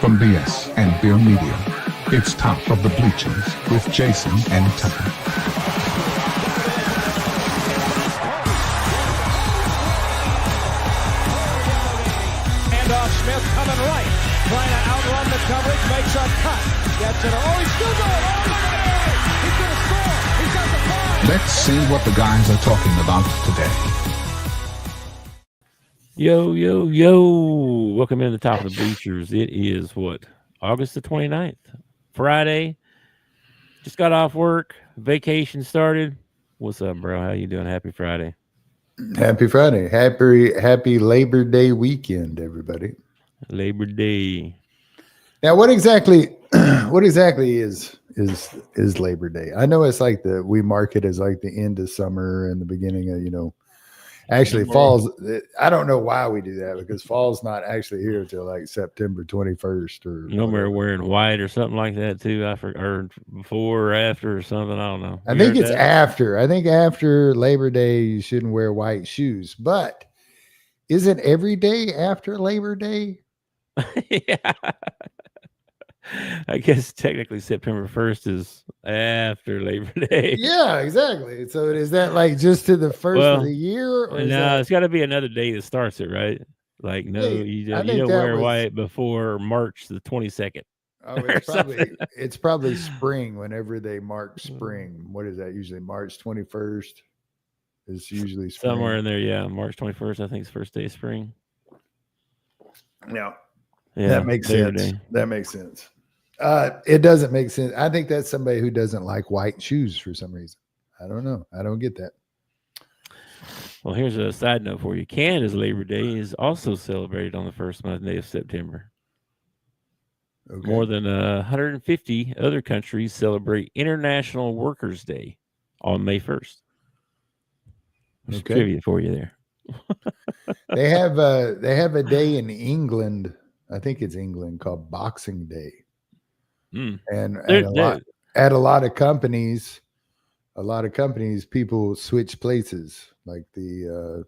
from BS and Beer Media. It's Top of the Bleachers with Jason and Tucker. Handoff, Smith coming right, trying to outrun the coverage, makes a cut, gets it. Oh, he's still going. Oh, look at it! He's going to score. He's got the ball. Let's see what the guys are talking about today. Yo, yo, yo. Welcome into the Top of the Bleachers. It is what? August the 29th. Friday. Just got off work. Vacation started. What's up, bro? How you doing? Happy Friday. Happy Friday. Happy Labor Day weekend, everybody. Labor Day. Now, what exactly is Labor Day? I know it's like we mark it as like the end of summer and the beginning of, actually fall's. I don't know why we do that, because fall's not actually here till like September 21st or Nowhere wearing white or something like that too. Or before or after or something. I don't know. I think it's after. I think after Labor Day you shouldn't wear white shoes. But isn't every day after Labor Day? Yeah. I guess technically September 1st is after Labor Day. Yeah, exactly. So is that like just to the first of the year? Or it's got to be another day that starts it, right? Like, no, you don't wear white before March the 22nd. Oh, it's probably spring whenever they mark spring. What is that usually? March 21st is usually spring. Somewhere in there, yeah. March 21st, I think, is the first day of spring. Yeah, yeah, that makes sense. That makes sense. It doesn't make sense. I think that's somebody who doesn't like white shoes for some reason. I don't know. I don't get that. Well, here's a side note for you. Canada's Labor Day is also celebrated on the first Monday of September. Okay. More than 150 other countries celebrate International Workers' Day on May 1st. There's trivia for you there. They have a day in England. I think it's England, called Boxing Day. And at a lot of companies, people switch places. Like the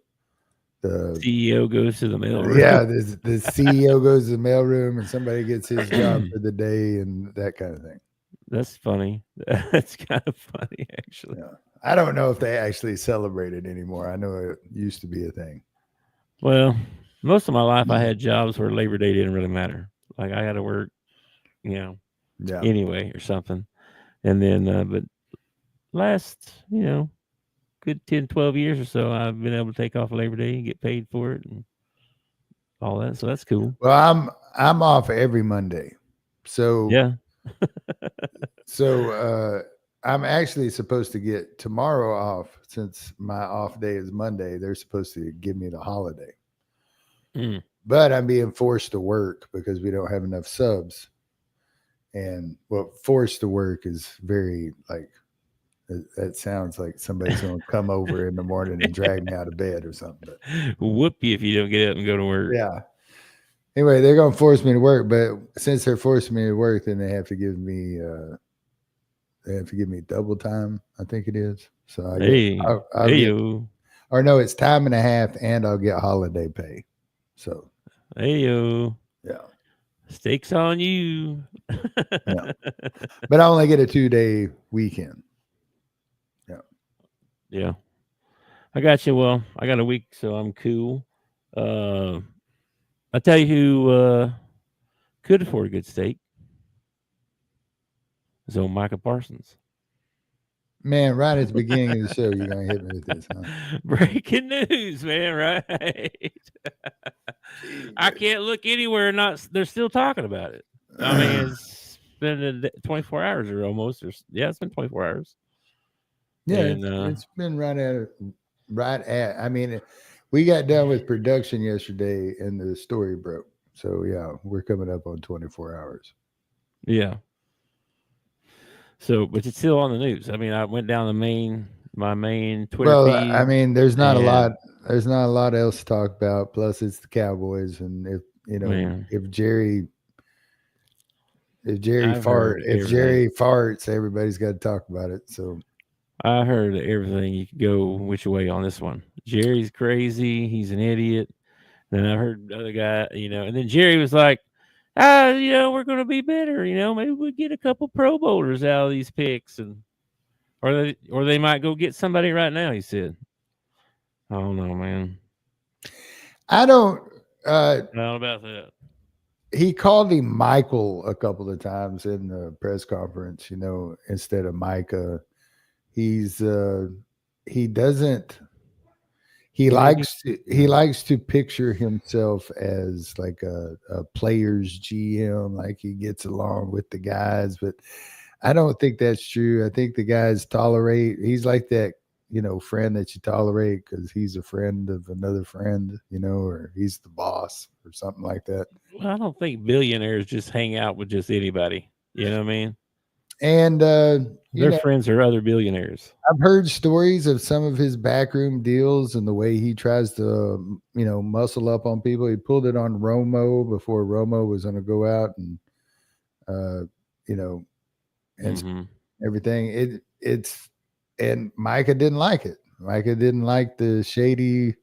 CEO goes to the mailroom. Yeah, the CEO goes to the mailroom, and somebody gets his job for the day, and that kind of thing. That's funny. That's kind of funny, actually. Yeah. I don't know if they actually celebrate it anymore. I know it used to be a thing. Well, most of my life I had jobs where Labor Day didn't really matter. Like I had to work, anyway or something. And then, but last, good 10, 12 years or so, I've been able to take off Labor Day and get paid for it and all that. So that's cool. Well, I'm off every Monday. So yeah. So I'm actually supposed to get tomorrow off. Since my off day is Monday, they're supposed to give me the holiday. But I'm being forced to work because we don't have enough subs. And forced to work is very that sounds like somebody's going to come over in the morning and drag me out of bed or something. But, whoop you if you don't get up and go to work. Yeah. Anyway, they're going to force me to work, but since they're forcing me to work, then they have to give me double time. I think it is. So it's time and a half, and I'll get holiday pay. So, yeah, stakes on you. Yeah. But I only get a 2-day weekend. Yeah, I got you. Well, I got a week, so I'm cool. I'll tell you who could afford a good steak. It's old Micah Parsons. Man, right at the beginning of the show, you're going to hit me with this, huh? Breaking news, man, right? I can't look anywhere. They're still talking about it. I mean, it's been 24 hours or almost. It's been 24 hours. Yeah, and, it's been right at. I mean, we got done with production yesterday, and the story broke. So yeah, we're coming up on 24 hours. Yeah. So, but it's still on the news. I mean, I went down my main Twitter feed. I mean, there's not a lot. There's not a lot else to talk about. Plus, it's the Cowboys, and if Jerry farts, everybody's got to talk about it. So. I heard everything. You could go which way on this one. Jerry's crazy. He's an idiot. Then I heard the other guy, and then Jerry was like, we're going to be better. Maybe we'll get a couple Pro Bowlers out of these picks, or they might go get somebody right now. He said, "I don't know, man. I don't How about that?" He called him Michael a couple of times in the press conference, instead of Micah. He likes to picture himself as like a player's GM, like he gets along with the guys, but I don't think that's true. I think the guys he's like that, friend that you tolerate because he's a friend of another friend, or he's the boss or something like that. Well, I don't think billionaires just hang out with just anybody. You know what I mean? And their friends are other billionaires. I've heard stories of some of his backroom deals and the way he tries to, muscle up on people. He pulled it on Romo before Romo was going to go out and, and everything. And Micah didn't like it. Micah didn't like the shady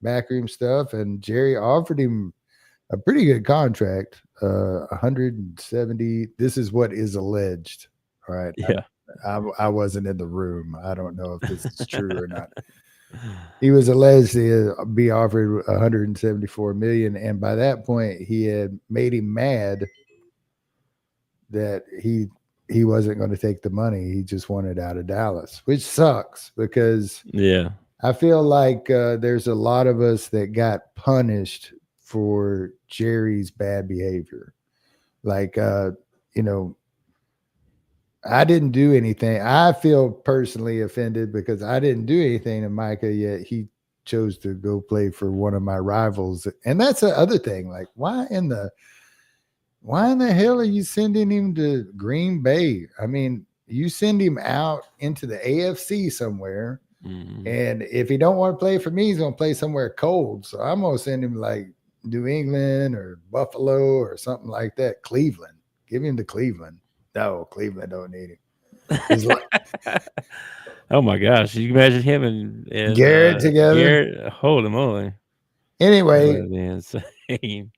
backroom stuff. And Jerry offered him a pretty good contract, 170. This is what is alleged. All right. Yeah. I wasn't in the room. I don't know if this is true or not. He was alleged to be offered 174 million. And by that point, he had made him mad that he wasn't going to take the money. He just wanted out of Dallas, which sucks because I feel like there's a lot of us that got punished for Jerry's bad behavior. Like, I didn't do anything. I feel personally offended because I didn't do anything to Micah, yet he chose to go play for one of my rivals. And that's the other thing. Like, why in the hell are you sending him to Green Bay? I mean, you send him out into the AFC somewhere. Mm-hmm. And if he don't want to play for me, he's going to play somewhere cold. So I'm going to send him like New England or Buffalo or something like that. Cleveland. Give him to Cleveland. No, Cleveland don't need him. Oh my gosh! You can imagine him and Garrett together. Holy moly! Anyway, insane.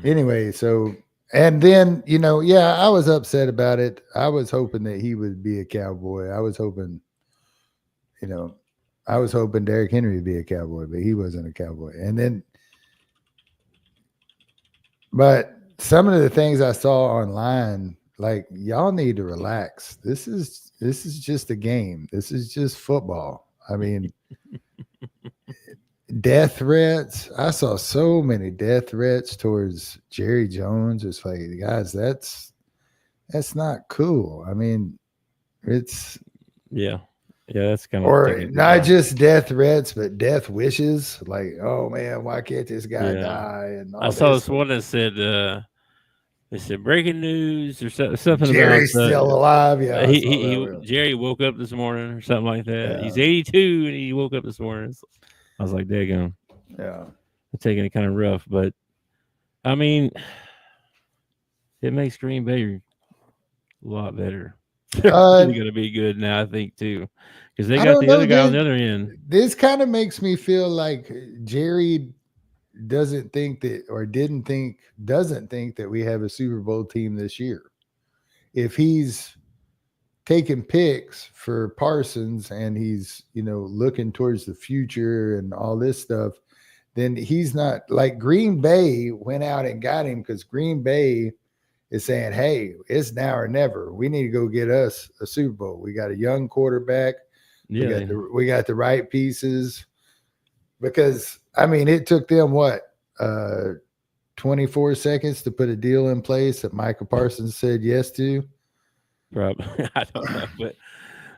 Anyway, so and then I was upset about it. I was hoping that he would be a Cowboy. I was hoping, Derrick Henry would be a Cowboy, but he wasn't a Cowboy. And then, but some of the things I saw online. Like, y'all need to relax. This is just a game. This is just football. I mean, death threats. I saw so many death threats towards Jerry Jones. It's like, guys, that's not cool. I mean, it's that's kind of or not just death threats, but death wishes. Like, oh man, why can't this guy die? And I saw this one that said. They said breaking news or something Jerry's about still alive. Yeah, Jerry woke up this morning or something like that. Yeah. He's 82 and he woke up this morning. I was like, daggone. Yeah, I'm taking it kind of rough, but I mean, it makes Green Bay a lot better. They're going to be good now, I think, too, because they got the other guy on the other end. This kind of makes me feel like Jerry doesn't think that we have a Super Bowl team this year. If he's taking picks for Parsons and he's, looking towards the future and all this stuff, then he's not like Green Bay went out and got him because Green Bay is saying, hey, it's now or never. We need to go get us a Super Bowl. We got a young quarterback. Yeah. We got the right pieces. Because, I mean, it took them, 24 seconds to put a deal in place that Michah Parsons said yes to? Probably. I don't know.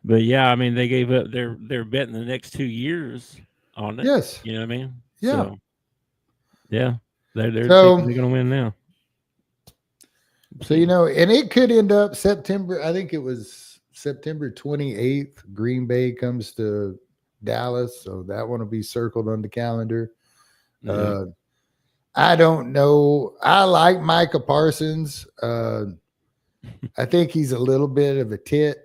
But yeah, I mean, they gave up. They're betting the next 2 years on it. Yes. You know what I mean? Yeah. So, yeah. They're going to win now. So, and it could end up September. I think it was September 28th. Green Bay comes to Dallas, so that one will be circled on the calendar. Yeah. I don't know. I like Micah Parsons. I think he's a little bit of a tit.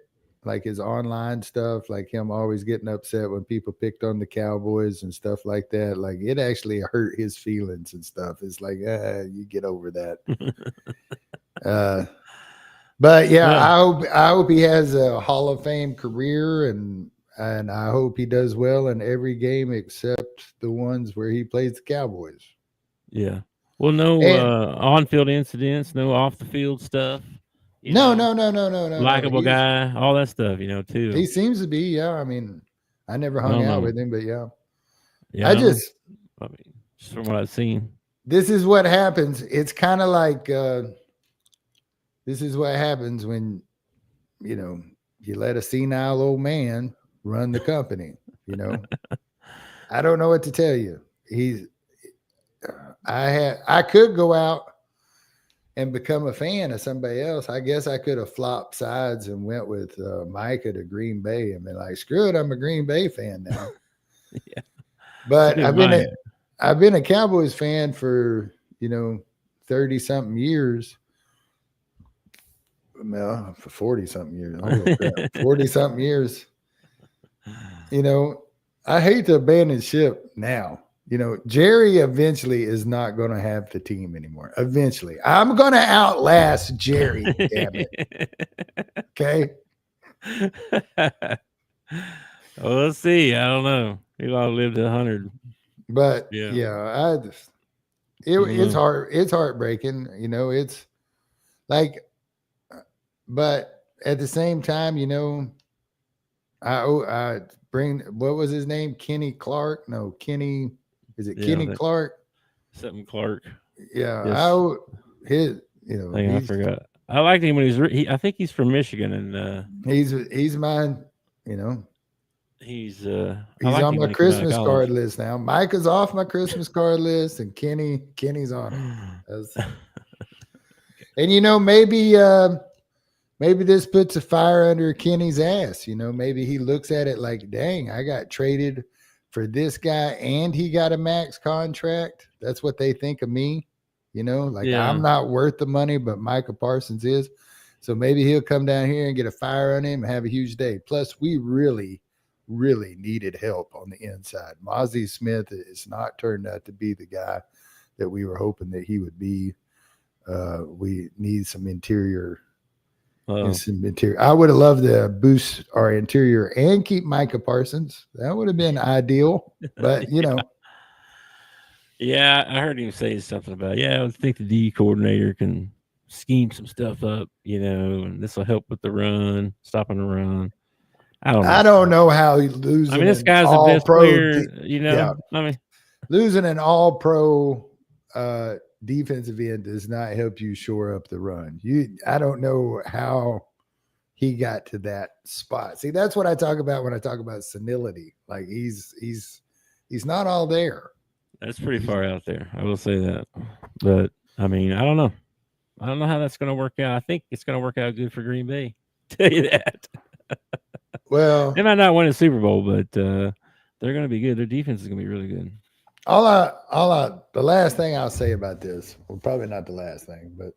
like his online stuff, like him always getting upset when people picked on the Cowboys and stuff like that. Like it actually hurt his feelings and stuff. It's like, you get over that. But yeah, I hope he has a Hall of Fame career, and I hope he does well in every game except the ones where he plays the Cowboys. Yeah. Well, no on-field incidents, no off-the-field stuff. No. Likeable guy, all that stuff, too. He seems to be, yeah. I mean, I never hung out with him, but yeah. Yeah. Just from what I've seen. This is what happens. It's kind of like this is what happens when, you let a senile old man run the company, I don't know what to tell you. I could go out and become a fan of somebody else. I guess I could have flopped sides and went with Micah to Green Bay and been like, screw it, I'm a Green Bay fan now. Yeah. But I've been a Cowboys fan for 30 something years. Well, for 40 something years. 40 something years. I hate to abandon ship now. Jerry eventually is not going to have the team anymore. Eventually. I'm going to outlast Jerry, damn it. Okay? Well, let's see. I don't know. He'll all live to 100. But, it's hard. It's heartbreaking. It's like, but at the same time, I bring, what was his name? Kenny Clark? No, Kenny. Is it Kenny Clark? Something Clark. Yeah. Yes. I forgot. I liked him when I think he's from Michigan, and he's mine. He's on my Christmas card list now. Micah's off my Christmas card list, and Kenny's on it. And maybe this puts a fire under Kenny's ass. Maybe he looks at it like, dang, I got traded for this guy and he got a max contract. That's what they think of me. I'm not worth the money, but Michah Parsons is. So maybe he'll come down here and get a fire on him and have a huge day. Plus, we really, really needed help on the inside. Mozzie Smith is not turned out to be the guy that we were hoping that he would be. We need some interior. I would have loved to boost our interior and keep Micah Parsons. That would have been ideal, but Yeah, I heard him say something about, I think the D coordinator can scheme some stuff up, and this will help with the run, stopping the run. I don't know how he loses. I mean, this guy's the best player, losing an all-pro defensive end does not help you shore up the run. I don't know how he got to that spot. See, that's what I talk about when I talk about senility. Like he's not all there. That's pretty far out there. I will say that. But I mean, I don't know. I don't know how that's going to work out. I think it's going to work out good for Green Bay. Tell you that. Well, they might not win a Super Bowl, but they're going to be good. Their defense is going to be really good. The last thing I'll say about this, well, probably not the last thing, but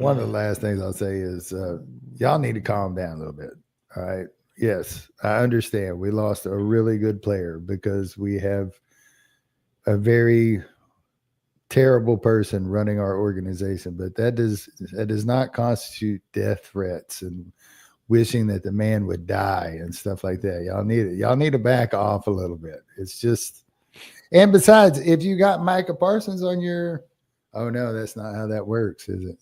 one of the last things I'll say is y'all need to calm down a little bit. All right. Yes, I understand. We lost a really good player because we have a very terrible person running our organization, but that does not constitute death threats and wishing that the man would die and stuff like that. Y'all need to back off a little bit. It's just, and besides, if you got Micah Parsons on your, oh no, that's not how that works, is it?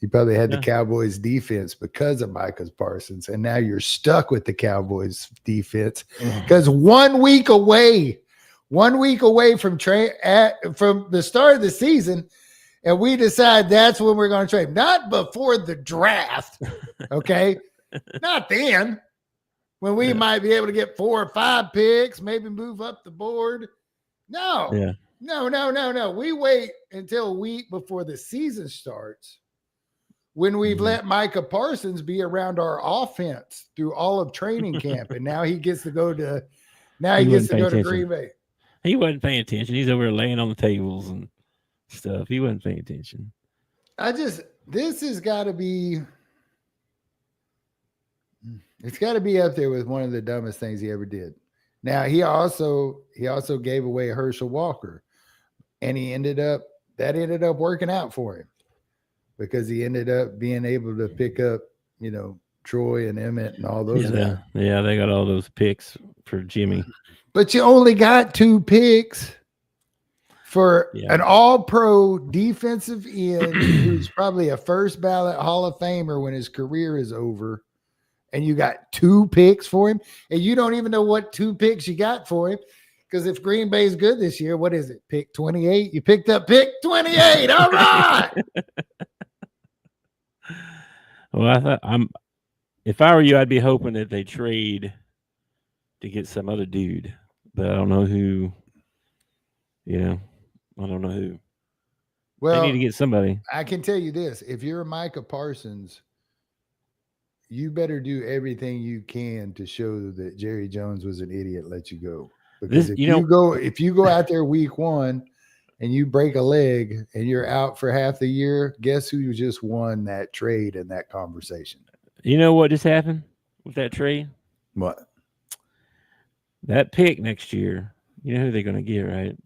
You probably had the Cowboys defense because of Micah Parsons, and now you're stuck with the Cowboys defense because 1 week away from the start of the season, and we decide that's when we're going to trade. Not before the draft, okay? Not then, when we might be able to get 4 or 5 picks, maybe move up the board. No. Yeah. No. We wait until a week before the season starts when we've let Micah Parsons be around our offense through all of training camp, and now he gets to go to Green Bay. He wasn't paying attention. He's over there laying on the tables and stuff. He wasn't paying attention. This has got to be It's got to be up there with one of the dumbest things he ever did. Now he also gave away Herschel Walker, and ended up working out for him because he ended up being able to pick up, Troy and Emmett and all those guys. Yeah, they got all those picks for Jimmy. But you only got 2 picks for an all-pro defensive end who's probably a first ballot Hall of Famer when his career is over. And you got 2 picks for him, and you don't even know what 2 picks you got for him. Because if Green Bay's good this year, what is it? Pick 28? You picked up pick 28. All right. Well, if I were you, I'd be hoping that they trade to get some other dude, but I don't know who. I don't know who. Well, they need to get somebody. I can tell you this: if you're a Micah Parsons, you better do everything you can to show that Jerry Jones was an idiot. Let you go, because if you go out there week 1 and you break a leg and you're out for half the year, guess who just won that trade and that conversation? You know what just happened with that trade? What? That pick next year. You know who they're going to get, right?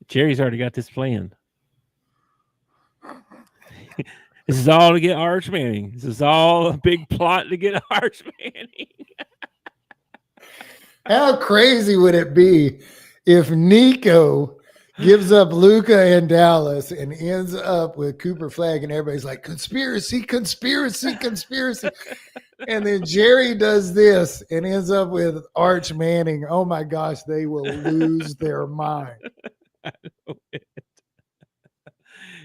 Jerry's already got this planned. This is all to get Arch Manning. This is all a big plot to get Arch Manning. How crazy would it be if Nico gives up Luka in Dallas and ends up with Cooper Flagg and everybody's like, conspiracy. And then Jerry does this and ends up with Arch Manning. Oh my gosh, they will lose their mind.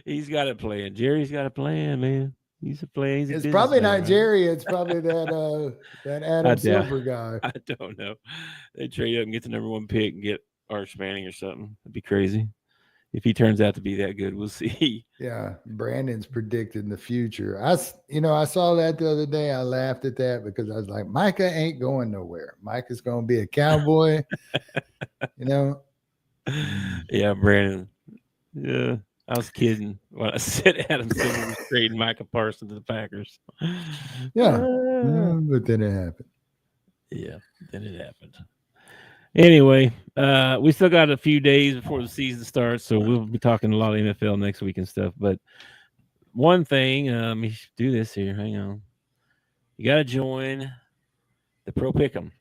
He's got a plan. Jerry's got a plan, man. He's a plan. It's probably not Jerry. It's probably that Adam Silver guy. I don't know. They trade up and get the number 1 pick and get Arch Manning or something. That'd be crazy. If he turns out to be that good, we'll see. Yeah, Brandon's predicting the future. I saw that the other day. I laughed at that because I was like, Micah ain't going nowhere. Micah's going to be a Cowboy. Yeah, Brandon. Yeah. I was kidding when I said Adam Silver was trading Michah Parsons to the Packers. Yeah, but then it happened. Yeah, then it happened. Anyway, we still got a few days before the season starts, so we'll be talking a lot of NFL next week and stuff. But one thing, let me do this here. Hang on. You got to join the Pro Pick'em.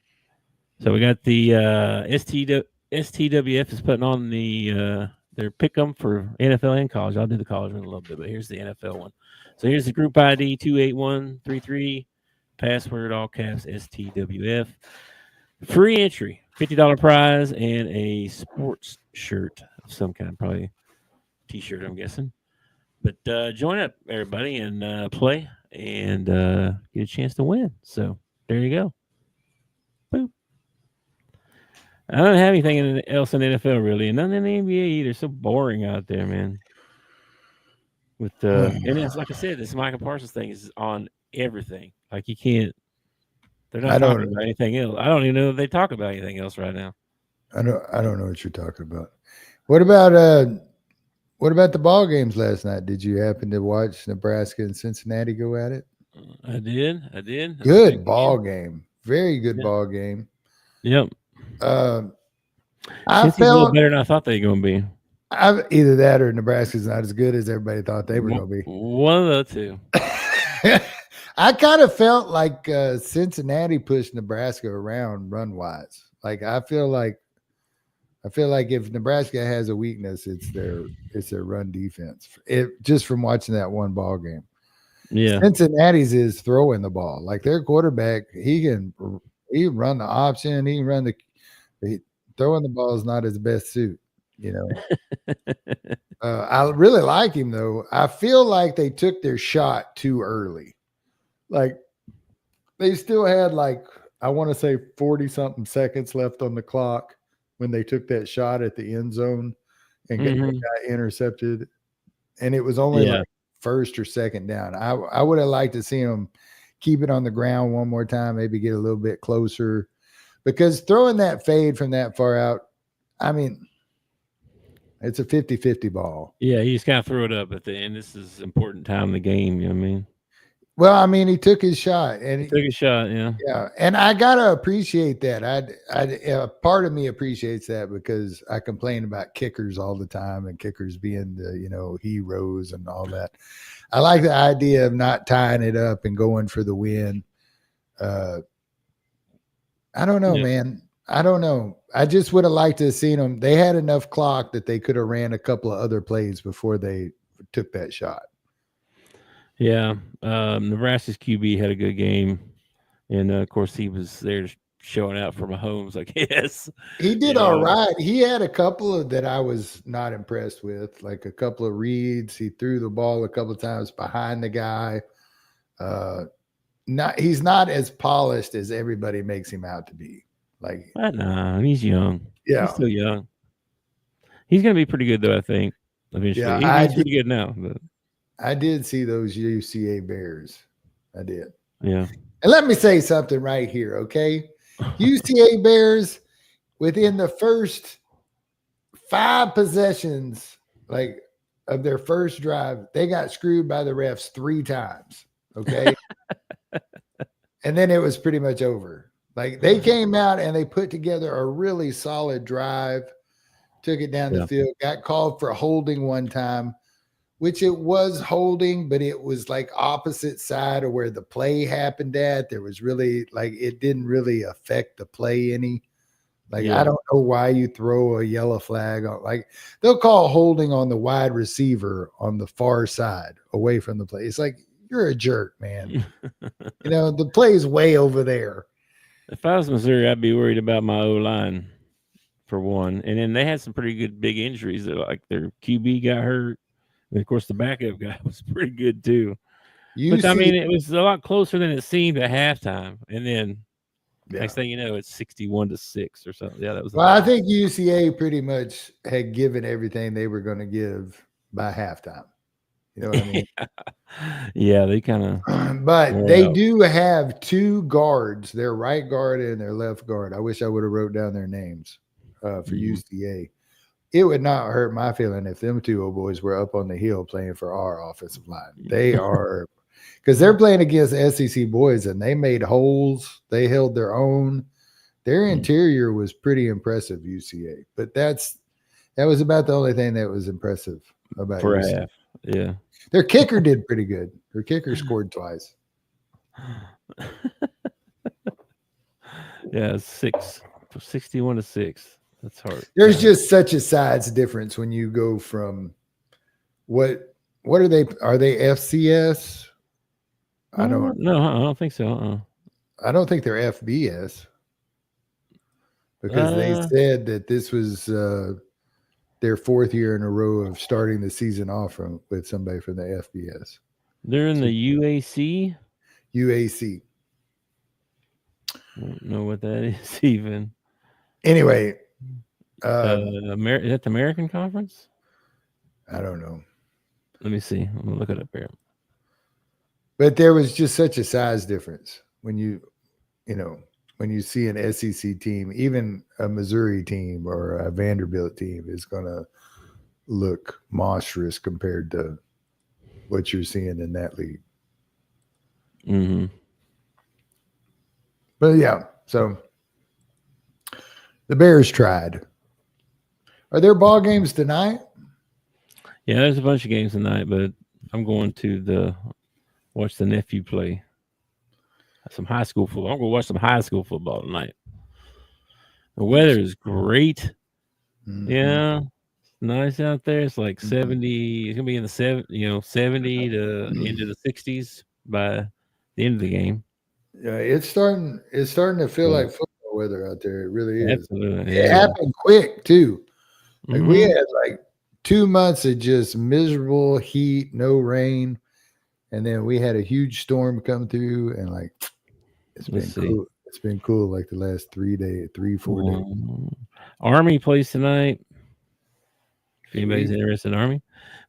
So we got the STWF is putting on their Pick'em for NFL and college. I'll do the college one in a little bit, but here's the NFL one. So here's the group ID 28133, password all caps STWF. Free entry, $50 prize, and a sports shirt of some kind, probably T-shirt, I'm guessing. But join up, everybody, and play and get a chance to win. So there you go. Boom. I don't have anything else in the NFL really, and none in the NBA either. So boring out there, man. With and it's like I said, this Micah Parsons thing is on everything. Like you can't. They're not talking about anything else. I don't even know if they talk about anything else right now. I don't know what you're talking about. What about the ball games last night? Did you happen to watch Nebraska and Cincinnati go at it? I did. Good ball game. Very good ball game. Yep. I felt a little better than I thought they were going to be. Either that or Nebraska's not as good as everybody thought they were going to be. One of the two. I kind of felt like Cincinnati pushed Nebraska around run wise. Like I feel like if Nebraska has a weakness, it's their run defense. Just from watching that one ball game. Yeah, Cincinnati's is throwing the ball. Like their quarterback, he can run the option. He can run throwing the ball is not his best suit. I really like him though. I feel like they took their shot too early. Like they still had I want to say 40 something seconds left on the clock when they took that shot at the end zone and got intercepted. And it was only first or second down. I would have liked to see him keep it on the ground one more time, maybe get a little bit closer, because throwing that fade from that far out, I mean, it's a 50-50 ball. Yeah, you just kind of throw it up at the end. This is important time in the game, you know what I mean? Well, I mean, he took his shot, and He took a shot. Yeah. yeah, and I gotta appreciate that. Part of me appreciates that because I complain about kickers all the time, and kickers being the heroes and all that. I like the idea of not tying it up and going for the win. I don't know, man. I don't know. I just would have liked to have seen them. They had enough clock that they could have ran a couple of other plays before they took that shot. Yeah. Nebraska's QB had a good game. And, of course, he was there showing out for Mahomes, I guess. He did all right. He had a couple of that I was not impressed with, like a couple of reads. He threw the ball a couple of times behind the guy. He's not as polished as everybody makes him out to be. Like, no, he's young. Yeah. He's still young. He's going to be pretty good, though, I think, eventually. Yeah, he's pretty good now. But I did see those UCA Bears. I did. Yeah. And let me say something right here, okay? UCA Bears, within the first 5 possessions, like of their first drive, they got screwed by the refs 3 times, okay? And then it was pretty much over. Like they came out and they put together a really solid drive, took it down the field, got called for holding one time, which it was holding, but it was like opposite side of where the play happened at. There was really it didn't really affect the play any. I don't know why you throw a yellow flag on. They'll call holding on the wide receiver on the far side away from the play. It's like, you're a jerk, man. The play is way over there. If I was Missouri, I'd be worried about my O-line for one. And then they had some pretty good big injuries. Like their QB got hurt. And of course, the backup guy was pretty good too. But I mean, it was a lot closer than it seemed at halftime. And then next thing you know, it's 61-6 or something. Yeah, that was. Well, I think UCA pretty much had given everything they were going to give by halftime. You know what I mean? Yeah, they kind of. But they do have 2 guards, their right guard and their left guard. I wish I would have wrote down their names for UCA. It would not hurt my feeling if them 2 old boys were up on the hill playing for our offensive line. They are, because they're playing against SEC boys and they made holes. They held their own. Their interior was pretty impressive, UCA. But that was about the only thing that was impressive about UCA. Yeah. Their kicker did pretty good. Their kicker scored twice. Yeah, 61-6. That's hard. There's just such a size difference when you go from what are they? Are they FCS? I don't think so. I don't think they're FBS because they said that this was their 4th year in a row of starting the season off with somebody from the FBS. They're in the UAC. UAC. I don't know what that is even. Anyway, is that the American Conference? I don't know. Let me see. I'm gonna look it up here. But there was just such a size difference when you see an SEC team, even a Missouri team or a Vanderbilt team is going to look monstrous compared to what you're seeing in that league. Mm-hmm. But yeah, so the Bears tried. Are there ball games tonight? Yeah, there's a bunch of games tonight, but I'm going to watch the nephew play some high school football. I'm going to watch some high school football tonight. The weather is great. Mm-hmm. Yeah, nice out there. It's like 70. It's going to be in the 70 to into the 60s by the end of the game. Yeah, it's starting to feel like football weather out there. It really is. Absolutely. It happened quick too. Like we had like 2 months of just miserable heat, no rain, and then we had a huge storm come through, and like it's been cool. It's been cool like the last 4 days. Army plays tonight. If anybody's interested in Army,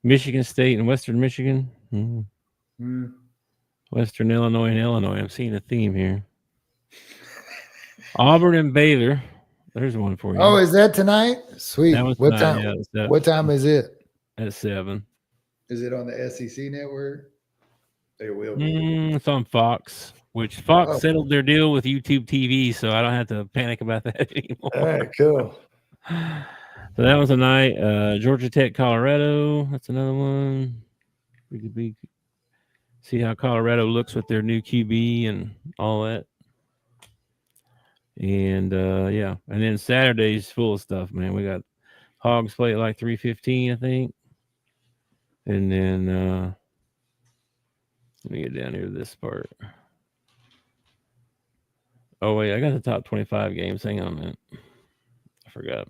Michigan State and Western Michigan. Mm-hmm. Western Illinois and Illinois. I'm seeing a theme here. Auburn and Baylor. There's one for you. Oh, is that tonight? Sweet. What time? Yeah, what time is it? At 7. Is it on the SEC network? They will be. It's on Fox, which Fox settled their deal with YouTube TV, so I don't have to panic about that anymore. All right, cool. So that was a night. Georgia Tech, Colorado. That's another one. We could see how Colorado looks with their new QB and all that. And yeah, and then Saturday's full of stuff, man. We got Hogs play at like 3:15, I think. And then let me get down here to this part. Oh wait, I got the top 25 games. Hang on a minute. I forgot.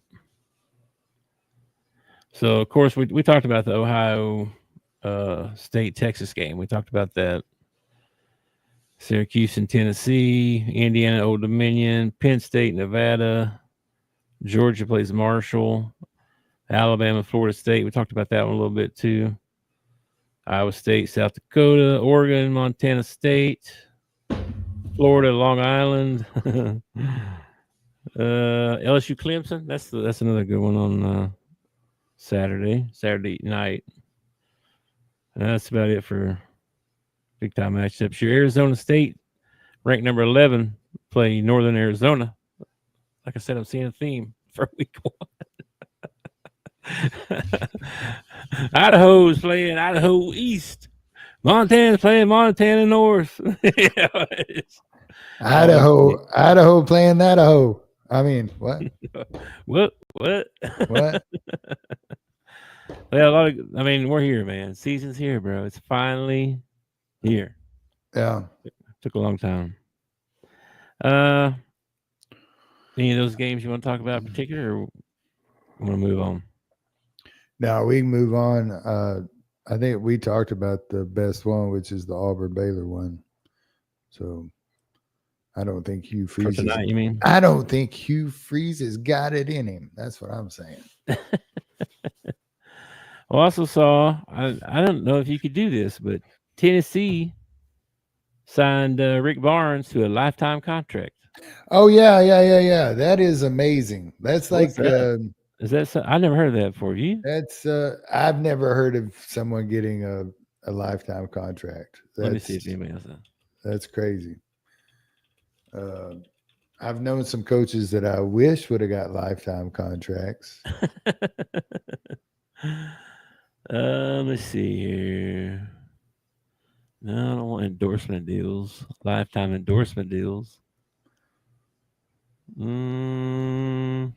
So of course we talked about the Ohio State Texas game. We talked about that. Syracuse and Tennessee, Indiana, Old Dominion, Penn State, Nevada, Georgia plays Marshall, Alabama, Florida State. We talked about that one a little bit too. Iowa State, South Dakota, Oregon, Montana State, Florida, Long Island, LSU, Clemson. That's another good one on Saturday night. And that's about it for big time matchups. Your Arizona State, ranked number 11, play Northern Arizona. Like I said, I'm seeing a theme for week 1. Idaho's playing Idaho East. Montana's playing Montana North. Idaho playing Idaho. I mean, what? What? Well, we're here, man. Season's here, bro. It's finally here. Yeah. It took a long time. Any of those games you want to talk about in particular, or want to move on? No, we can move on. I think we talked about the best one, which is the Auburn-Baylor one. So I don't think Hugh Freeze. For tonight, you mean? I don't think Hugh Freeze has got it in him. That's what I'm saying. I also saw, I don't know if you could do this, but Tennessee signed Rick Barnes to a lifetime contract. Oh, yeah. That is amazing. That's like, is that I never heard of that before. You? That's, I've never heard of someone getting a lifetime contract. Let me see if anybody else does. That's crazy. I've known some coaches that I wish would have got lifetime contracts. Let's see here. No, I don't want endorsement deals. Lifetime endorsement deals. No,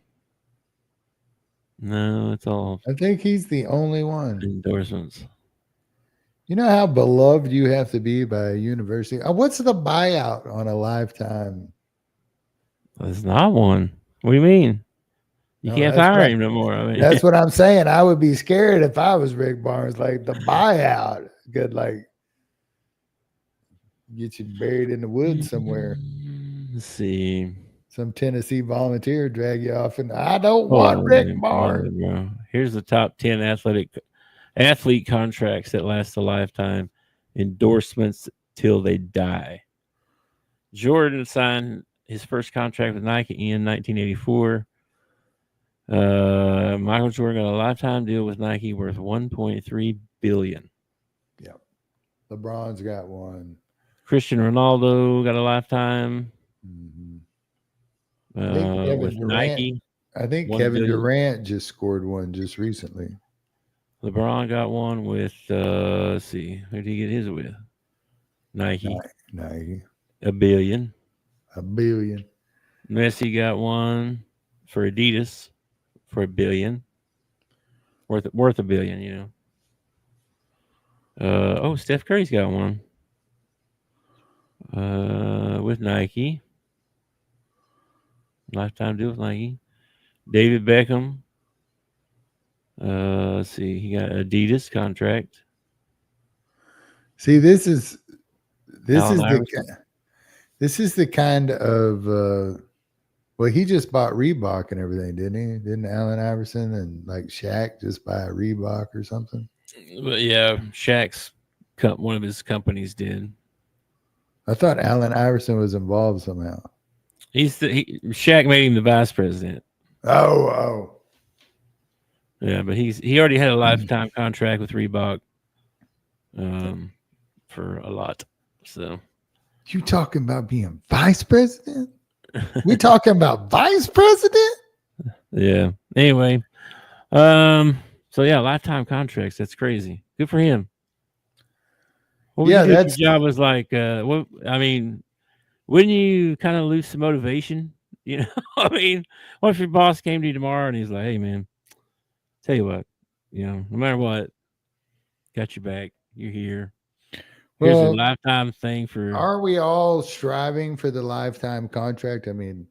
it's all. I think he's the only one. Endorsements. You know how beloved you have to be by a university? What's the buyout on a lifetime? There's not one. What do you mean? You can't fire him no more. I mean, that's what I'm saying. I would be scared if I was Rick Barnes. Like the buyout could like get you buried in the woods somewhere. Let's see. Some Tennessee volunteer drag you off, and I don't want Rick Barnes. Bro. Here's the top 10 athlete contracts that last a lifetime. Endorsements till they die. Jordan signed his first contract with Nike in 1984. Michael Jordan got a lifetime deal with Nike worth $1.3 billion. Yep. LeBron's got one. Christian Ronaldo got a lifetime with Nike. I think Kevin Durant just scored one just recently. LeBron got one with let's see, who did he get his with? Nike. Nike. $1 billion. $1 billion. Messi got one for Adidas for $1 billion. Worth $1 billion, you know. Steph Curry's got one. With Nike. Lifetime deal with Nike. David Beckham. Let's see, he got Adidas contract. See, this is the kind of well, he just bought Reebok and everything, didn't he? Didn't Allen Iverson and like Shaq just buy a Reebok or something? But yeah, Shaq's one of his companies did. I thought Allen Iverson was involved somehow. Shaq made him the vice president. Oh. Yeah, but he already had a lifetime contract with Reebok for for a lot. So you talking about being vice president? We talking about vice president? Yeah. Anyway, so yeah, lifetime contracts. That's crazy. Good for him. What would you do if your job was like? What I mean, wouldn't you kind of lose some motivation? You know, I mean, what if your boss came to you tomorrow and he's like, "Hey, man, tell you what, no matter what, got your back. You're here. Here's a lifetime thing for." Are we all striving for the lifetime contract? I mean,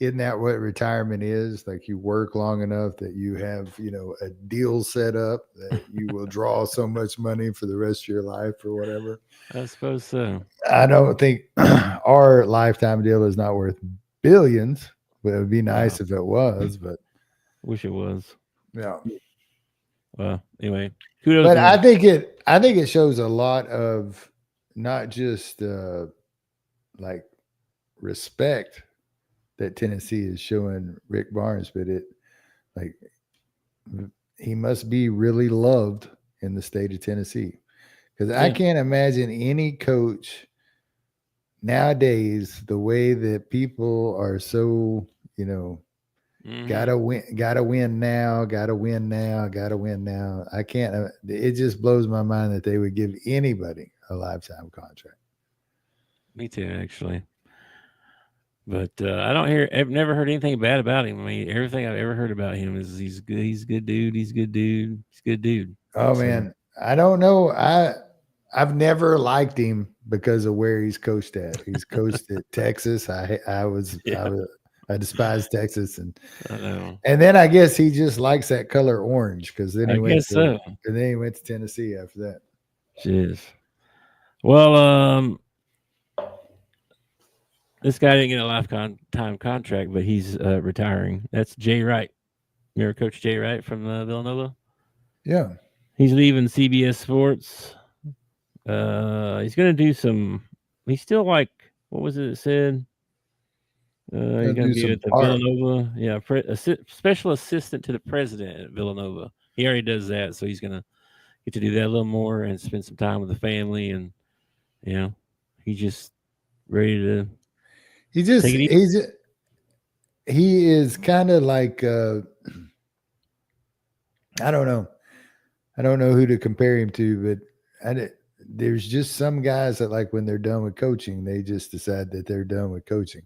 isn't that what retirement is? Like you work long enough that you have, a deal set up that you will draw so much money for the rest of your life or whatever. I suppose so. I don't think our lifetime deal is not worth billions, but it would be nice if it was, but wish it was. Yeah. Well, anyway, kudos. But I think it shows a lot of not just like respect that Tennessee is showing Rick Barnes, but he must be really loved in the state of Tennessee. Because I can't imagine any coach nowadays, the way that people are so, gotta win now. I can't, it just blows my mind that they would give anybody a lifetime contract. Me too, actually. But I've never heard anything bad about him. I mean, everything I've ever heard about him is he's good. He's a good dude. He's a good dude. Oh, man. I don't know. I've never liked him because of where he's coached at. He's coached at Texas. I despise Texas, and then I guess he just likes that color orange because then he went to Tennessee after that. Jeez. Well, this guy didn't get a lifetime contract, but he's retiring. That's Jay Wright. Remember Coach Jay Wright from Villanova? Yeah. He's leaving CBS Sports. He's going to do some. He's still like, what was it said? He's going to be at the Villanova. Yeah, special assistant to the president at Villanova. He already does that, so he's going to get to do that a little more and spend some time with the family. And he's just ready to. He is kind of like I don't know who to compare him to, but there's just some guys that, like, when they're done with coaching, they just decide that they're done with coaching.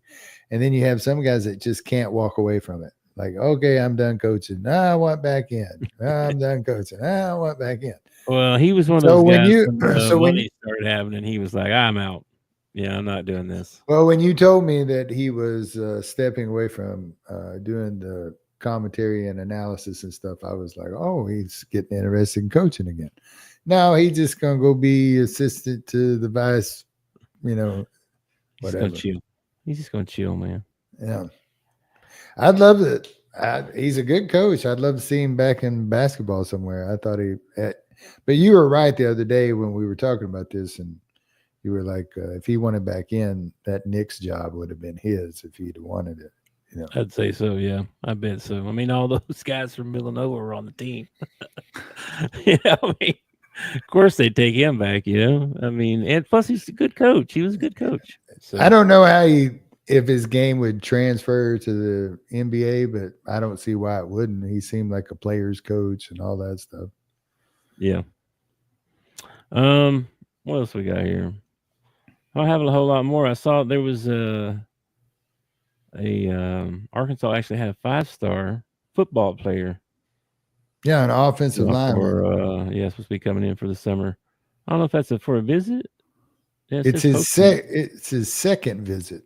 And then you have some guys that just can't walk away from it. Like, okay, I'm done coaching. I want back in. I'm done coaching. I want back in. Well, he was one of those guys when he started happening, he was like, I'm out. Yeah, I'm not doing this. Well, when you told me that he was stepping away from doing the commentary and analysis and stuff, I was like, oh, he's getting interested in coaching again. No, he's just going to go be assistant to the vice, whatever. He's just going to chill, man. Yeah. I'd love it. He's a good coach. I'd love to see him back in basketball somewhere. I thought but you were right the other day when we were talking about this, and you were like, if he wanted back in, that Knicks job would have been his if he'd wanted it. I'd say so, yeah. I bet so. I mean, all those guys from Villanova were on the team. Of course they'd take him back, I mean, and plus he's a good coach. He was a good coach. So. I don't know if his game would transfer to the NBA, but I don't see why it wouldn't. He seemed like a player's coach and all that stuff. Yeah. What else we got here? I don't have a whole lot more. I saw there was Arkansas actually had a 5-star football player. Yeah, an offensive lineman. Supposed to be coming in for the summer. I don't know if that's for a visit. Yeah, it's his second visit.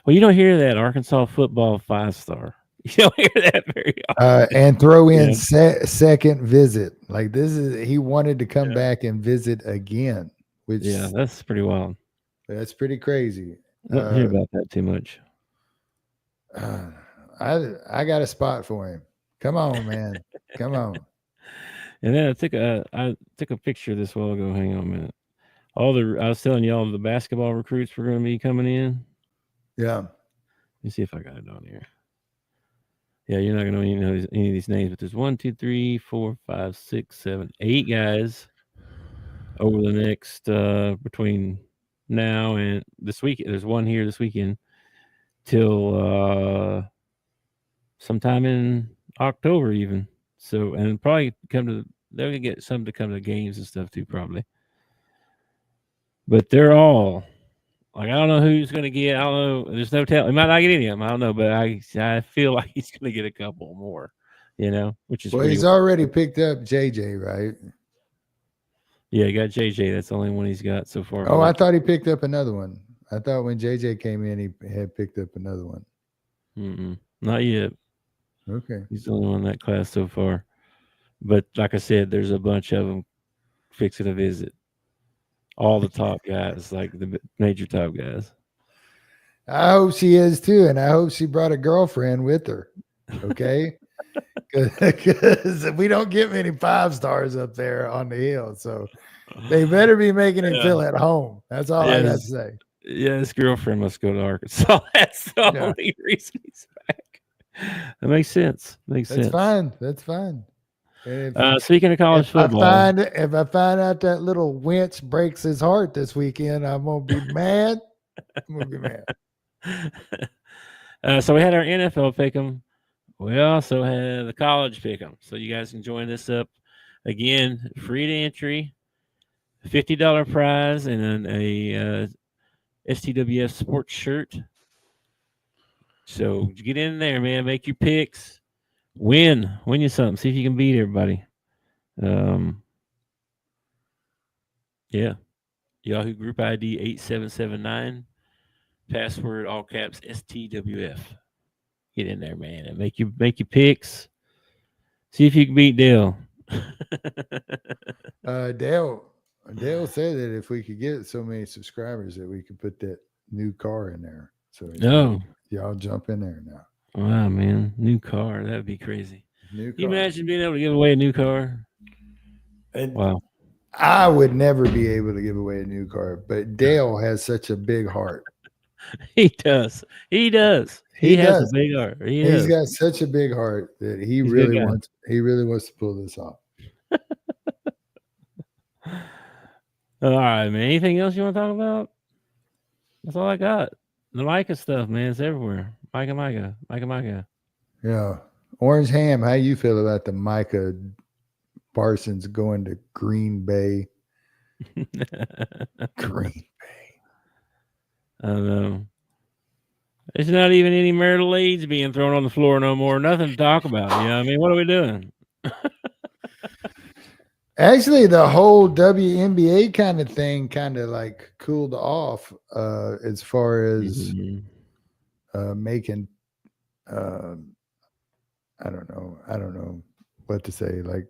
Well, you don't hear that Arkansas football 5-star. You don't hear that very often. And throw in second visit. Like he wanted to come back and visit again. Which that's pretty wild. That's pretty crazy. I don't hear about that too much. I got a spot for him. Come on, man. Come on. And then I took a picture this while ago. Hang on a minute. I was telling you all the basketball recruits were going to be coming in. Yeah. Let me see if I got it on here. Yeah, you're not going to know any of these names, but there's 1, 2, 3, 4, 5, 6, 7, 8 guys. over the next between now and this week. There's one here this weekend till sometime in October even. So, and probably they're gonna get some to come to games and stuff too, probably. But they're all like, I don't know who's gonna get. I don't know. There's no tell. He might not get any of them. I don't know, but I feel like he's gonna get a couple more. Which is he's already picked up JJ, right? Yeah, he got JJ. That's the only one he's got so far. Oh, I thought he picked up another one. I thought when JJ came in, he had picked up another one. Not yet. Okay. He's the only one in that class so far. But like I said, there's a bunch of them fixing to visit. All the top guys, like the major top guys. I hope she is too, and I hope she brought a girlfriend with her. Okay. Because we don't get many 5-stars up there on the hill. So they better be making him feel at home. That's all I got to say. Yeah, his girlfriend must go to Arkansas. That's the only reason he's back. That makes sense. That's fine. That's fine. Speaking of college football, if I find out that little wench breaks his heart this weekend, I'm gonna be mad. So we had our NFL pick'em. We also had the college pick'em. So you guys can join this up again. Free to entry, $50 prize, and then a STWF sports shirt. So get in there, man. Make your picks. Win you something. See if you can beat everybody. Yeah. Yahoo Group ID 8779. Password all caps STWF. Get in there, man, and make your picks. See if you can beat Dale. Dale said that if we could get so many subscribers that we could put that new car in there. So y'all jump in there now. Wow, man. New car. That'd be crazy. Can you imagine being able to give away a new car? Wow. I would never be able to give away a new car, but Dale has such a big heart. He does. He has a big heart. He's got such a big heart that he really wants to pull this off. All right, man. Anything else you want to talk about? That's all I got. The Micah stuff, man. It's everywhere. Micah. Yeah. Orange Ham, how you feel about the Micah Parsons going to Green Bay? Green Bay. I don't know. There's not even any marital aids being thrown on the floor no more. Nothing to talk about. I mean, what are we doing? Actually, the whole WNBA kind of thing kind of like cooled off as far as making I don't know what to say. Like,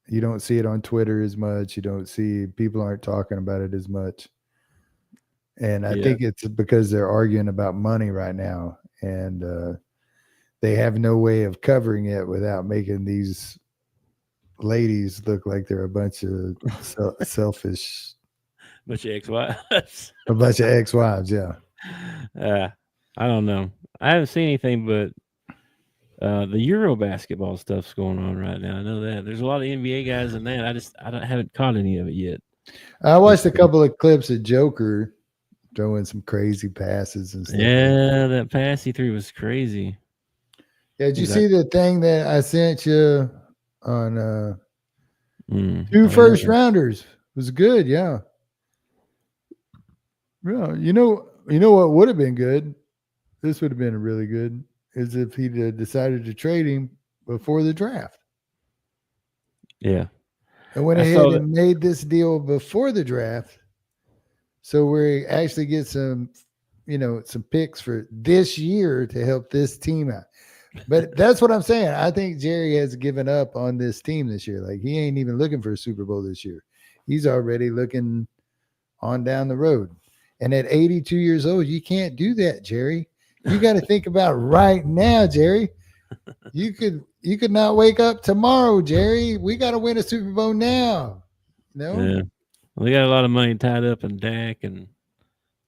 you don't see it on Twitter as much. People aren't talking about it as much. And I think it's because they're arguing about money right now, and they have no way of covering it without making these ladies look like they're a bunch of selfish, bunch of ex-wives. A bunch of ex-wives, yeah. I don't know. I haven't seen anything but the Euro basketball stuff's going on right now. I know that there's a lot of NBA guys in that. I haven't caught any of it yet. I watched a couple of clips of Joker throwing some crazy passes and stuff. Yeah, that pass he threw was crazy. Yeah, did you see the thing that I sent you on 2 first rounders? It was good, yeah. Yeah, you know what would have been good? This would have been really good, is if he decided to trade him before the draft. Yeah. And went ahead and made this deal before the draft. So we actually get some picks for this year to help this team out. But that's what I'm saying. I think Jerry has given up on this team this year. Like, he ain't even looking for a Super Bowl this year. He's already looking on down the road. And at 82 years old, you can't do that, Jerry. You got to think about right now, Jerry. You could not wake up tomorrow, Jerry. We got to win a Super Bowl now. No? Yeah. Well, they got a lot of money tied up in Dak and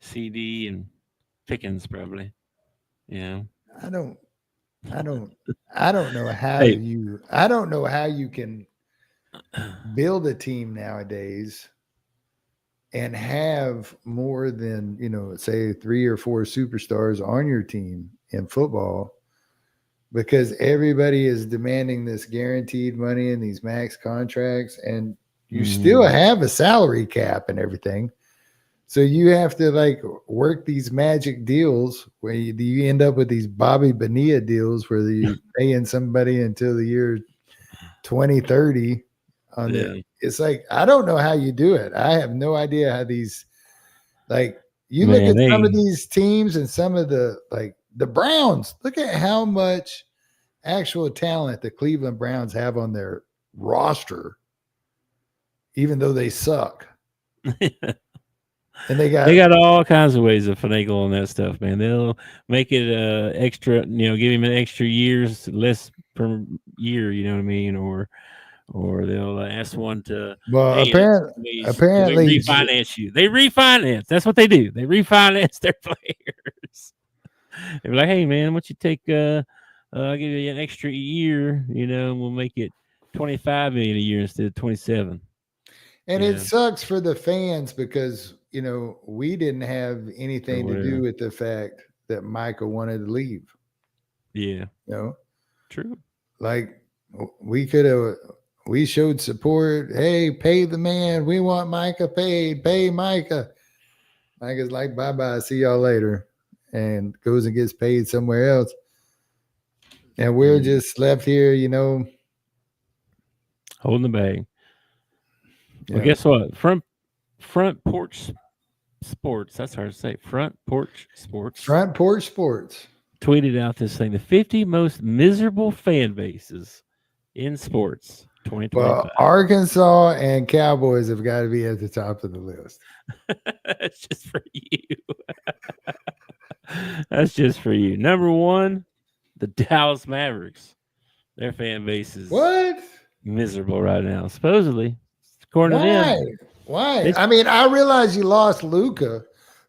CD and Pickens, probably. Yeah. I don't know how you can build a team nowadays and have more than, say 3 or 4 superstars on your team in football, because everybody is demanding this guaranteed money and these max contracts, and you still have a salary cap and everything. So you have to like work these magic deals where you end up with these Bobby Bonilla deals where you paying somebody until the year 2030 on the. It's like, I don't know how you do it. I have no idea how these, like, you look at some of these teams and some of the, like the Browns, look at how much actual talent the Cleveland Browns have on their roster, even though they suck. And they got all kinds of ways to finagle on that stuff, man. They'll make it extra, give him an extra years less per year, you know what I mean, or they'll ask one to apparently refinance you. They refinance. That's what they do. They refinance their players. They're like, hey man, why don't you take I'll give you an extra year, we'll make it $25 million a year instead of 27. And it sucks for the fans because, we didn't have anything to do with the fact that Micah wanted to leave. Yeah. True. Like we showed support. Hey, pay the man. We want Micah paid. Pay Micah. Micah's like, bye-bye. See y'all later. And goes and gets paid somewhere else. And we're just left here, holding the bag. Yeah. Well, guess what? Front Porch Sports. That's hard to say. Front Porch Sports. Front Porch Sports tweeted out this thing: the 50 most miserable fan bases in sports 2025. Well, Arkansas and Cowboys have got to be at the top of the list. That's just for you. That's just for you. Number 1, the Dallas Mavericks. Their fan base is miserable right now, supposedly. According to them. Why? I mean, I realize you lost Luka,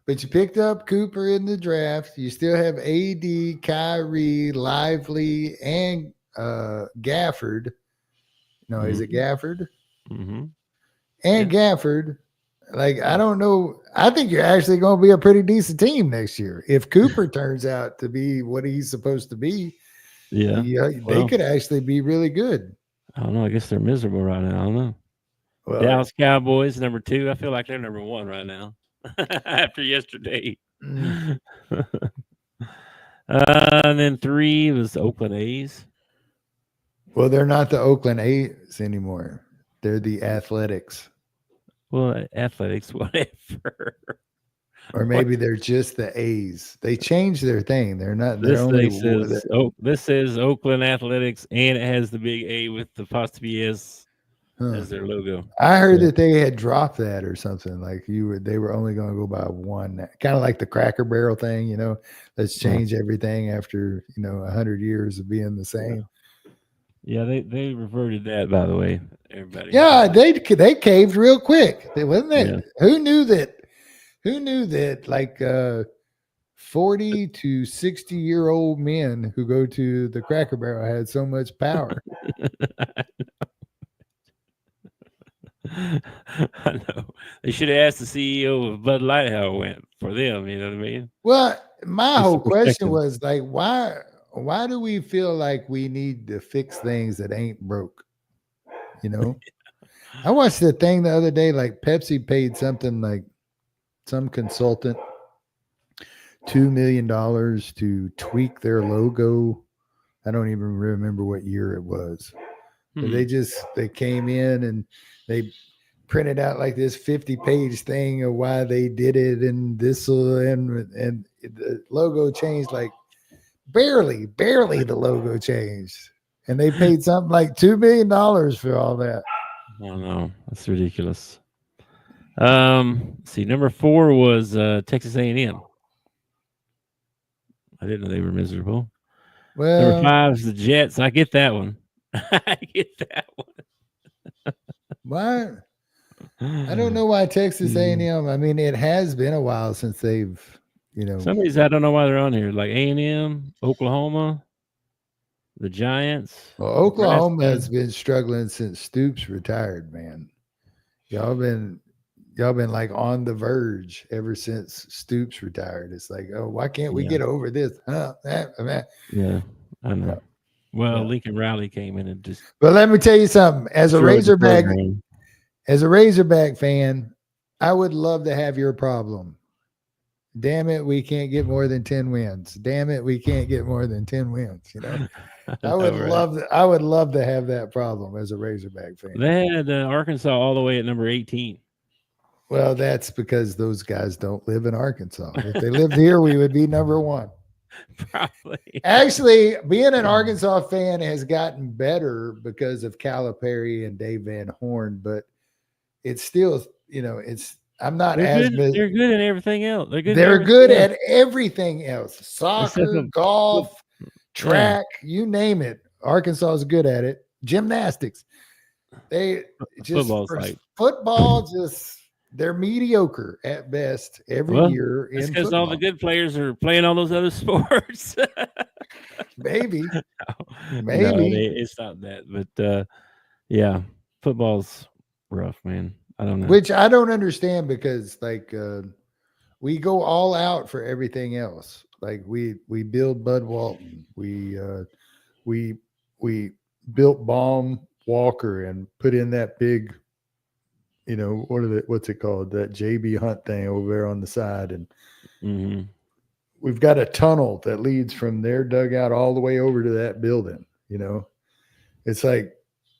but you picked up Cooper in the draft. You still have AD, Kyrie, Lively, and Gafford. No, is it Gafford? Mm-hmm. And Gafford. Like, I don't know. I think you're actually going to be a pretty decent team next year. If Cooper turns out to be what he's supposed to be, they could actually be really good. I don't know. I guess they're miserable right now. I don't know. Well, Dallas Cowboys, number 2. I feel like they're number 1 right now after yesterday. And then 3 was Oakland A's. Well, they're not the Oakland A's anymore. They're the Athletics. Well, Athletics, whatever. Or maybe they're just the A's. They changed their thing. They're not. This says Oakland Athletics, and it has the big A with the apostrophe S as their logo. I heard that they had dropped that or something. Like they were only going to go by one. Kind of like the Cracker Barrel thing. Let's change everything after 100 years of being the same. Yeah, they reverted that, by the way. Everybody. Yeah, they caved real quick. Wasn't it? Yeah. Who knew that like 40 to 60-year-old men who go to the Cracker Barrel had so much power? I know. They should have asked the CEO of Bud Light how it went for them. You know what I mean? Well, my whole question was like, why do we feel like we need to fix things that ain't broke? I watched the thing the other day, like Pepsi paid something like some consultant $2 million to tweak their logo. I don't even remember what year it was. But they came in and they printed out like this 50-page thing of why they did it, and this and the logo changed like barely the logo changed, and they paid something like $2 million for all that. I don't know. That's ridiculous. See, number 4 was Texas A&M. I didn't know they were miserable. Well, number 5 is the Jets. I get that one. I get that one. Why? I don't know why Texas A&M. I mean, it has been a while since they've, Some of these I don't know why they're on here. Like A&M, Oklahoma, the Giants. Well, Oklahoma has been struggling since Stoops retired, man. Y'all been y'all been like on the verge ever since Stoops retired. It's like, oh, why can't we get over this? Yeah, I know. Yeah. Well, Lincoln Riley came in and just. But let me tell you something. As a Razorback fan, I would love to have your problem. Damn it, we can't get more than 10 wins. Damn it, we can't get more than 10 wins. You know, I would love to have that problem as a Razorback fan. They had Arkansas all the way at number 18. Well, that's because those guys don't live in Arkansas. If they lived here, we would be number 1. Probably. Actually, being an Arkansas fan has gotten better because of Calipari and Dave Van Horn, but it's still, I'm not they're good at everything else. They're good at everything else. Soccer, golf, track, you name it. Arkansas is good at it. Gymnastics. Football they're mediocre at best every year. It's because all the good players are playing all those other sports. Maybe. It's not that. But football's rough, man. I don't know. Which I don't understand because we go all out for everything else. Like we build Bud Walton. We built Baum Walker and put in that big, what's it called? That JB Hunt thing over there on the side. And we've got a tunnel that leads from their dugout all the way over to that building. It's like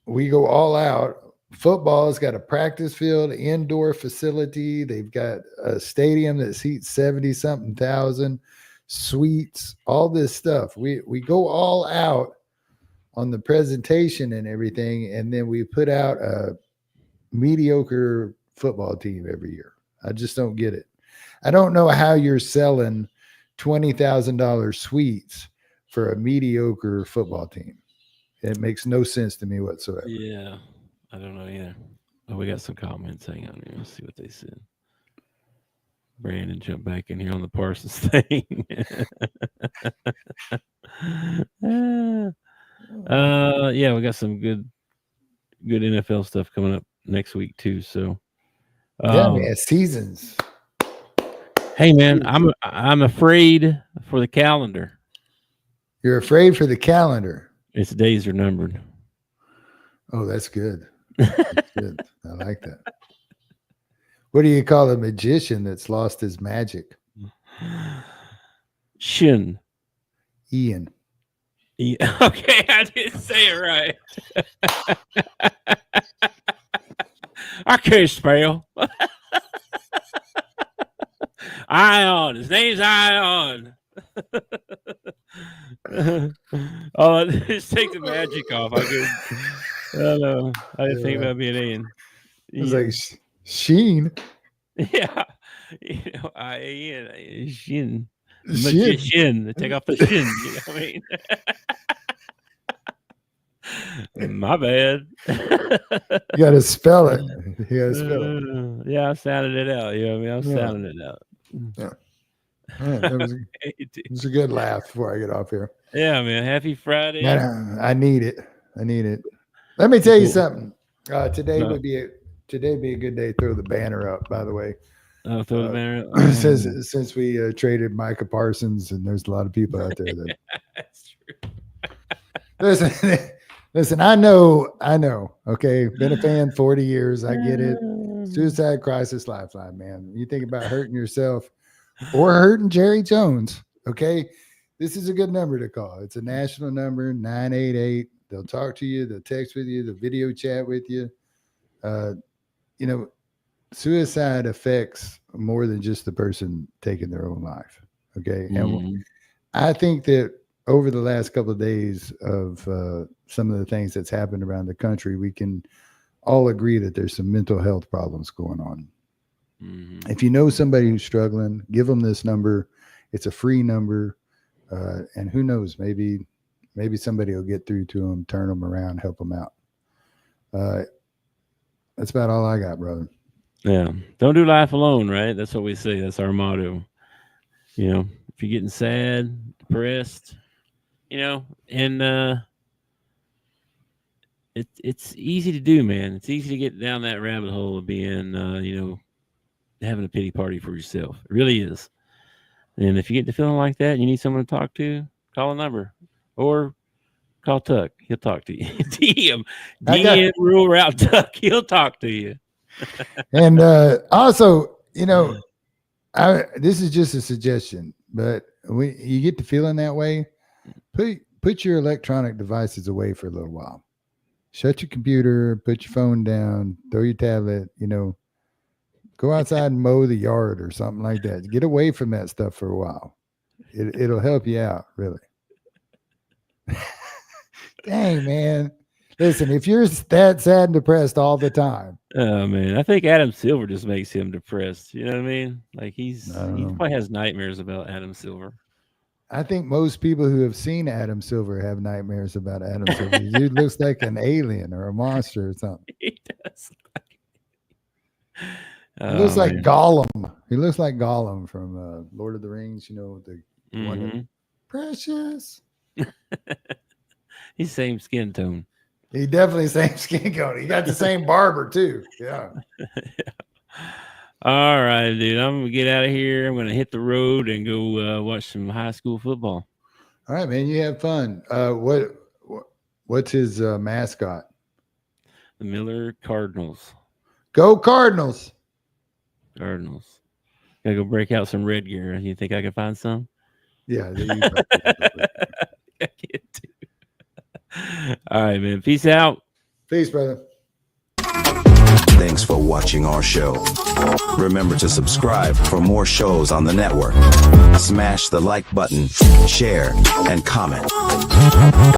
we go all out. Football's got a practice field, indoor facility. They've got a stadium that seats 70-something thousand, suites, all this stuff. We go all out on the presentation and everything, and then we put out a mediocre football team every year. I just don't get it. I don't know how you're selling $20,000 suites for a mediocre football team. It makes no sense to me whatsoever. Yeah. I don't know either. Oh, we got some comments. Hang on here. Let's see what they said. Brandon jumped back in here on the Parsons thing. We got some good NFL stuff coming up next week too. So man, seasons. Hey man, I'm afraid for the calendar. You're afraid for the calendar. Its days are numbered. Oh, that's good. That's good. I like that. What do you call a magician that's lost his magic? Ian. Okay, I didn't say it right. I can't spell. Ion. His name's Ion. Just take the magic off. I don't know. I didn't think about being Ian. It was like Sheen. Yeah. Ian. Shin. Magician. Take off the shin. You know what I mean? My bad. You got to spell it. Yeah, I sounded it out. You know what I mean? I'm sounding it out. Yeah. It was a good laugh before I get off here. Yeah, man. Happy Friday. Man, I need it. Let me tell you something. Today would be a good day to throw the banner up, by the way. Oh, throw the banner up. Since we traded Micah Parsons, and there's a lot of people out there that that's true. Listen, I know. Okay. Been a fan 40 years. I get it. Suicide crisis lifeline, man. You think about hurting yourself or hurting Jerry Jones. Okay. This is a good number to call. It's a national number, 988. They'll talk to you. They'll text with you. They'll video chat with you. Suicide affects more than just the person taking their own life. Okay. And I think that over the last couple of days of some of the things that's happened around the country, we can all agree that there's some mental health problems going on. Mm-hmm. If you know somebody who's struggling, give them this number. It's a free number. And who knows, maybe somebody will get through to them, turn them around, help them out. That's about all I got, brother. Yeah. Don't do life alone, right? That's what we say. That's our motto. If you're getting sad, depressed, and it's easy to do, man. It's easy to get down that rabbit hole of being, having a pity party for yourself. It really is. And if you get to feeling like that and you need someone to talk to, call a number or call Tuck. He'll talk to you. DM Rural Route Tuck. He'll talk to you. And also, this is just a suggestion, but you get to feeling that way, put your electronic devices away for a little while. Shut your computer, put your phone down, throw your tablet, go outside and mow the yard or something like that. Get away from that stuff for a while. It'll help you out, really. Dang, man. Listen, if you're that sad and depressed all the time. Oh, man. I think Adam Silver just makes him depressed. You know what I mean? Like he probably has nightmares about Adam Silver. I think most people who have seen Adam Silver have nightmares about Adam Silver. He looks like an alien or a monster or something. He does. He looks like Gollum. He looks like Gollum from Lord of the Rings, the one Precious. He's same skin tone. He definitely same skin tone. He got the same barber too. Yeah. All right, dude. I'm gonna get out of here. I'm gonna hit the road and go watch some high school football. All right, man. You have fun. What's his mascot? The Miller Cardinals. Go Cardinals. Cardinals. Gotta go break out some red gear. You think I can find some? Yeah. I get to. All right, man. Peace out. Peace, brother. Thanks for watching our show. Remember to subscribe for more shows on the network. Smash the like button, share, and comment.